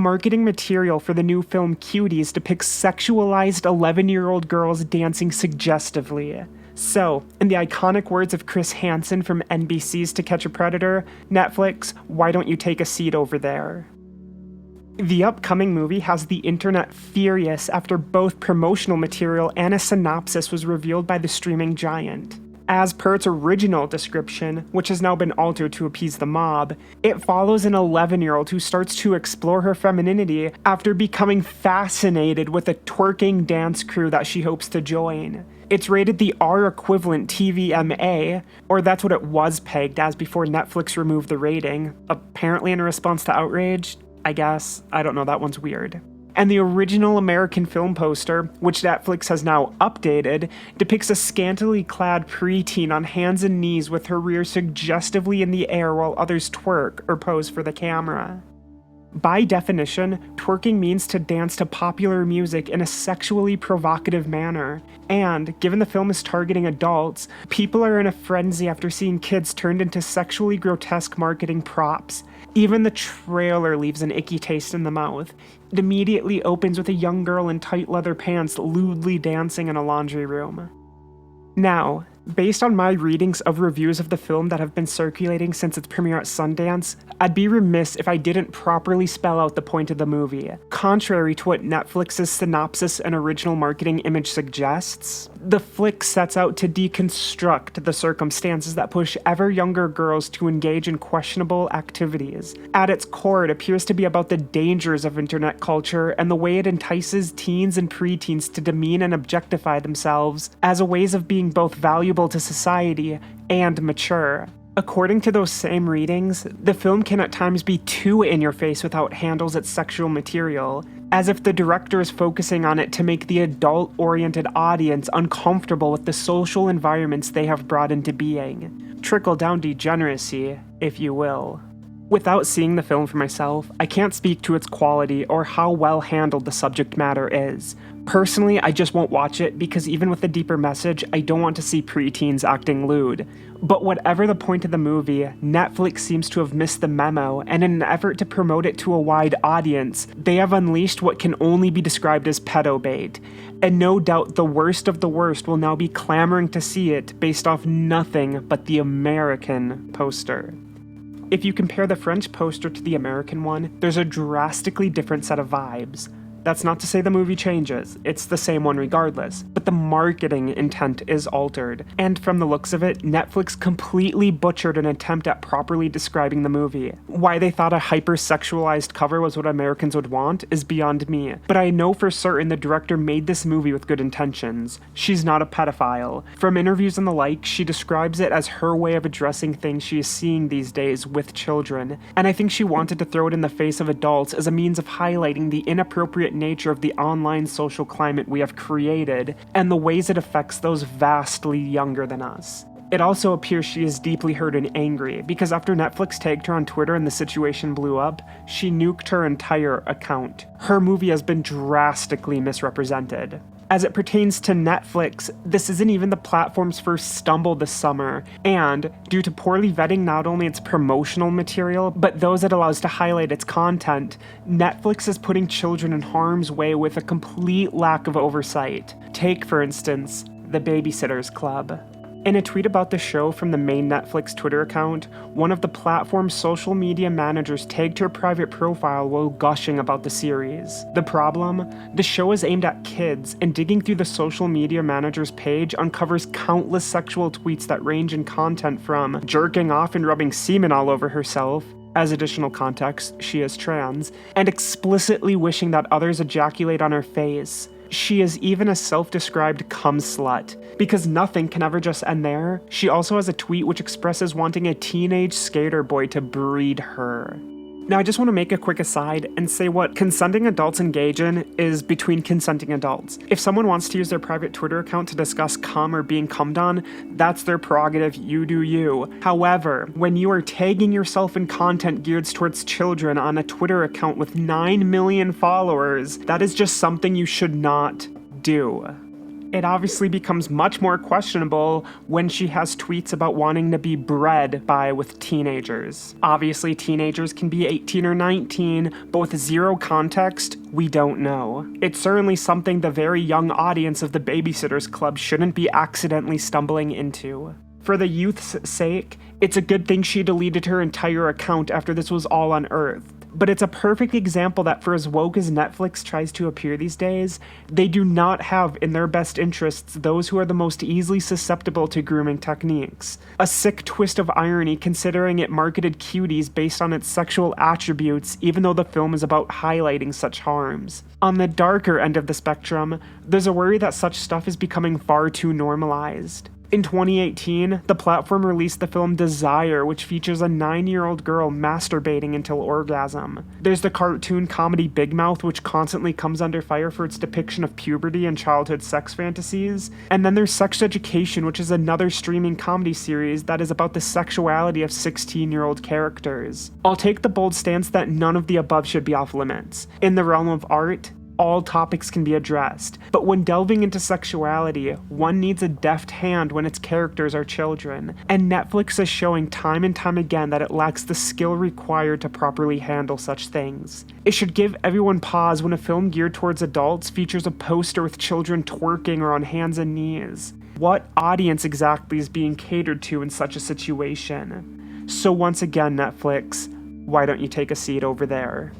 Marketing material for the new film Cuties depicts sexualized 11-year-old girls dancing suggestively. So, in the iconic words of Chris Hansen from NBC's To Catch a Predator, Netflix, why don't you take a seat over there? The upcoming movie has the internet furious after both promotional material and a synopsis was revealed by the streaming giant. As per its original description, which has now been altered to appease the mob, it follows an 11-year-old who starts to explore her femininity after becoming fascinated with a twerking dance crew that she hopes to join. It's rated the R equivalent TVMA, or that's what it was pegged as before Netflix removed the rating, apparently in response to outrage, I guess. I don't know, that one's weird. And the original American film poster, which Netflix has now updated, depicts a scantily clad preteen on hands and knees with her rear suggestively in the air while others twerk or pose for the camera. By definition, twerking means to dance to popular music in a sexually provocative manner. And, given the film is targeting adults, people are in a frenzy after seeing kids turned into sexually grotesque marketing props. Even the trailer leaves an icky taste in the mouth. It immediately opens with a young girl in tight leather pants lewdly dancing in a laundry room. Now, based on my readings of reviews of the film that have been circulating since its premiere at Sundance, I'd be remiss if I didn't properly spell out the point of the movie. Contrary to what Netflix's synopsis and original marketing image suggests, the flick sets out to deconstruct the circumstances that push ever younger girls to engage in questionable activities. At its core, it appears to be about the dangers of internet culture and the way it entices teens and preteens to demean and objectify themselves as a ways of being both valuable to society and mature. According to those same readings, the film can at times be too in-your-face with how it handles its sexual material, as if the director is focusing on it to make the adult-oriented audience uncomfortable with the social environments they have brought into being. Trickle-down degeneracy, if you will. Without seeing the film for myself, I can't speak to its quality or how well handled the subject matter is. Personally, I just won't watch it because even with a deeper message, I don't want to see preteens acting lewd. But whatever the point of the movie, Netflix seems to have missed the memo, and in an effort to promote it to a wide audience, they have unleashed what can only be described as pedo bait. And no doubt the worst of the worst will now be clamoring to see it based off nothing but the American poster. If you compare the French poster to the American one, there's a drastically different set of vibes. That's not to say the movie changes, it's the same one regardless, but the marketing intent is altered. And from the looks of it, Netflix completely butchered an attempt at properly describing the movie. Why they thought a hyper-sexualized cover was what Americans would want is beyond me, but I know for certain the director made this movie with good intentions. She's not a pedophile. From interviews and the like, she describes it as her way of addressing things she is seeing these days with children, and I think she wanted to throw it in the face of adults as a means of highlighting the inappropriate nature of the online social climate we have created and the ways it affects those vastly younger than us. It also appears she is deeply hurt and angry because after Netflix tagged her on Twitter and the situation blew up, she nuked her entire account. Her movie has been drastically misrepresented. As it pertains to Netflix, this isn't even the platform's first stumble this summer, and due to poorly vetting not only its promotional material, but those it allows to highlight its content, Netflix is putting children in harm's way with a complete lack of oversight. Take, for instance, The Babysitters Club. In a tweet about the show from the main Netflix Twitter account, one of the platform's social media managers tagged her private profile while gushing about the series. The problem? The show is aimed at kids, and digging through the social media manager's page uncovers countless sexual tweets that range in content from jerking off and rubbing semen all over herself, as additional context, she is trans, and explicitly wishing that others ejaculate on her face. She is even a self-described cum slut. Because nothing can ever just end there, she also has a tweet which expresses wanting a teenage skater boy to breed her. Now I just want to make a quick aside and say what consenting adults engage in is between consenting adults. If someone wants to use their private Twitter account to discuss cum or being cummed on, that's their prerogative, you do you. However, when you are tagging yourself in content geared towards children on a Twitter account with 9 million followers, that is just something you should not do. It obviously becomes much more questionable when she has tweets about wanting to be bred by with teenagers. Obviously, teenagers can be 18 or 19, but with zero context, we don't know. It's certainly something the very young audience of the Babysitters Club shouldn't be accidentally stumbling into. For the youth's sake, it's a good thing she deleted her entire account after this was all unearthed. But it's a perfect example that for as woke as Netflix tries to appear these days, they do not have in their best interests those who are the most easily susceptible to grooming techniques. A sick twist of irony considering it marketed cuties based on its sexual attributes even though the film is about highlighting such harms. On the darker end of the spectrum, there's a worry that such stuff is becoming far too normalized. In 2018, the platform released the film Desire, which features a 9-year-old girl masturbating until orgasm. There's the cartoon comedy Big Mouth, which constantly comes under fire for its depiction of puberty and childhood sex fantasies. And then there's Sex Education, which is another streaming comedy series that is about the sexuality of 16-year-old characters. I'll take the bold stance that none of the above should be off limits. In the realm of art, all topics can be addressed, but when delving into sexuality, one needs a deft hand when its characters are children, and Netflix is showing time and time again that it lacks the skill required to properly handle such things. It should give everyone pause when a film geared towards adults features a poster with children twerking or on hands and knees. What audience exactly is being catered to in such a situation? So once again, Netflix, why don't you take a seat over there?